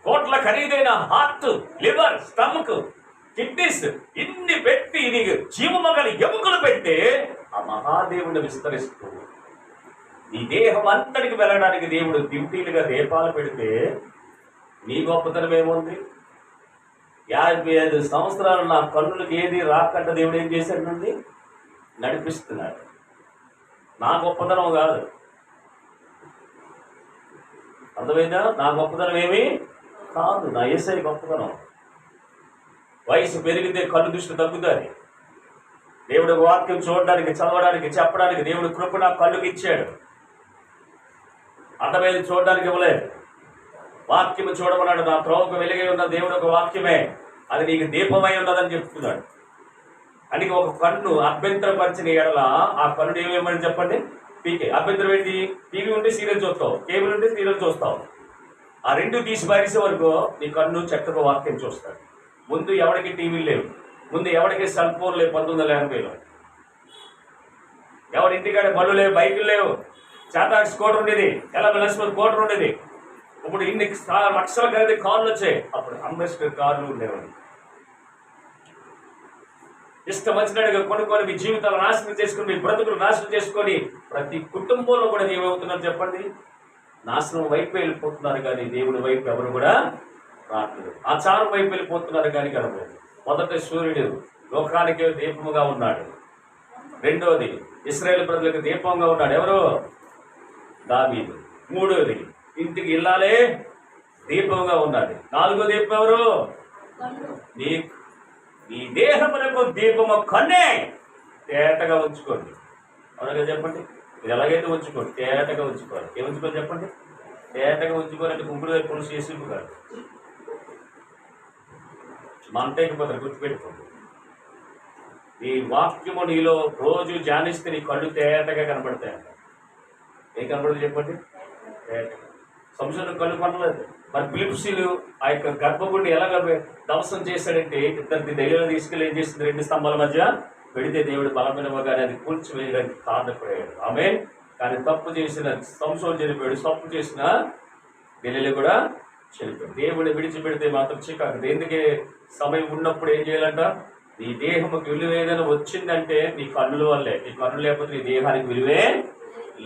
కోట్ల ఖరీదైన heart, liver, stomach, kidneys ఇన్ని పెట్టి నీకు జీవమగలి ఎముకలు పెట్టి ఆ మహాదేవుని విస్తరిస్తూ నీ దేహం అంతటికి వెళ్ళడానికి దేవుడు డ్యూటీలుగా దీపాలు పెడితే నీ గొప్పతనం ఏముంది? 55 సంవత్సరాలు నా కన్నులకు ఏది రాకుండా దేవుడు ఏం చేశాడు? నడిపిస్తున్నాడు. నా గొప్పతనం కాదు, అర్థమైందా? నా గొప్పతనం ఏమి కాదు, నా యేసయ్య గొప్పతనం. వయసు పెరిగితే కళ్ళు దృష్టి తగ్గుతుంది. దేవుడు వాక్యం చూడడానికి, చదవడానికి, చెప్పడానికి దేవుడు కృప నా కళ్ళుకి ఇచ్చాడు. అర్థమైంది చూడడానికి ఇవ్వలేదు. వాక్యము చూడమన్నాడు. నా త్రోవకు వెలుగై ఉన్న దేవుడు ఒక వాక్యమే, అది నీకు దీపమై ఉన్నదని చెప్తున్నాడు. అని ఒక కన్ను అభ్యంతరపరిచిన ఎడల ఆ కన్ను ఏమేమని చెప్పండి? పీకే. అభ్యంతరం ఏంటి? టీవీ ఉంటే సీరియల్ చూస్తావు, కేబుల్ ఉంటే సీరియల్ చూస్తావు. ఆ రెండు తీసి పారేసే వరకు నీ కన్ను చక్కగా వాక్యం చూస్తాడు. ముందు ఎవరికి టీవీ లేవు, ముందు ఎవరికి సెల్ ఫోన్ లేవు. 1980లో ఎవరింటికాడ బళ్ళు లేవు, బైకులు లేవు. చాటాక్స్ స్కూటర్ ఉండేది, ఎలబెలస్మల్ స్కూటర్ ఉండేది. ఇప్పుడు ఇన్ని లక్షల ఖరీదు కార్లు వచ్చాయి. అప్పుడు అంబేద్కర్ కార్లు ఉండేవాడు. ఇష్టం వచ్చినట్టుగా కొనుక్కొని మీ జీవితాలు నాశనం చేసుకుని, మీ బ్రతుకులు నాశనం చేసుకొని, ప్రతి కుటుంబంలో కూడా ఏమవుతున్నారు చెప్పండి? నాశనం వైపు వెళ్ళిపోతున్నారు, కానీ దేవుడి వైపు ఎవరు కూడా రావట్లేదు. ఆచారం వైపు వెళ్ళిపోతున్నారు కానీ కనబడదు. మొదట సూర్యుడు లోకానికి దీపముగా ఉన్నాడు. రెండోది ఇశ్రాయేలు ప్రజలకు దీపంగా ఉన్నాడు. ఎవరు? దావీదు. మూడోది ఇంటికి ఇల్లాలే దీపంగా ఉన్నది. నాలుగో దీపం ఎవరు? నీ దేహమునకు దీపము కన్నే. తేటగా ఉంచుకోండి. అవునగా చెప్పండి. మీరు ఎలాగైతే ఉంచుకోండి, తేటగా ఉంచుకోవాలి. ఏం ఉంచుకోవాలి చెప్పండి? తేటగా ఉంచుకోవాలంటే కుంకుడు వైపు పులుసు చేసి కాదు, మంటైపోతారు. గుర్తుపెట్టుకోండి. ఈ వాక్యము నీలో రోజు ధ్యానిస్తే నీ కళ్ళు తేటగా కనబడతాయంట. ఏం కనబడదు చెప్పండి? తేటగా. సంసోను కళ్ళు పనలేదు. మరి ఫిలిప్సీలు ఆ యొక్క గర్భగుడిని ఎలాగ ధ్వంసం చేశాడంటే, ఇద్దరిని ధైర్యంలో తీసుకెళ్ళి ఏం చేసింది? 2 స్తంభాల మధ్య పెడితే దేవుడు బలమైనగానే అది కూల్చివేయడానికి కారణపడాడు. ఆమె కానీ తప్పు చేసిన సంసోను చనిపోయాడు, తప్పు చేసిన ఢిల్లీలో కూడా చనిపోయాడు. దేవుడు విడిచిపెడితే మాత్రం చికాకు. ఎందుకే సమయం ఉన్నప్పుడు ఏం చేయాలంట? నీ దేహముకి విలువ ఏదైనా వచ్చిందంటే నీ కన్నుల వల్లే. నీ కన్ను లేకపోతే నీ దేహానికి విలువే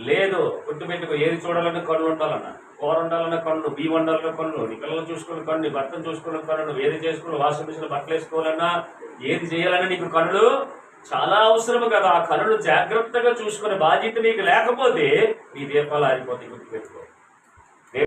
లేదు. గుర్తుపెట్టుకో. ఏది చూడాలన్నా కళ్ళు ఉండాలన్న, కూర ఉండాలన్న కళ్ళు, బియ్యం వండాలన్న కళ్ళు, నీ పిల్లలు చూసుకున్న కళ్ళు, నీ భర్తను చూసుకున్న కళ్ళు, నువ్వు ఏది చేసుకుని వాషింగ్ మిషన్ బట్టలు వేసుకోవాలన్నా, ఏది చేయాలన్నా నీకు కళ్ళు చాలా అవసరము కదా. ఆ కళ్ళు జాగ్రత్తగా చూసుకునే బాధ్యత నీకు లేకపోతే నీ దీపాలు ఆరిపోతాయి. గుర్తుపెట్టుకో.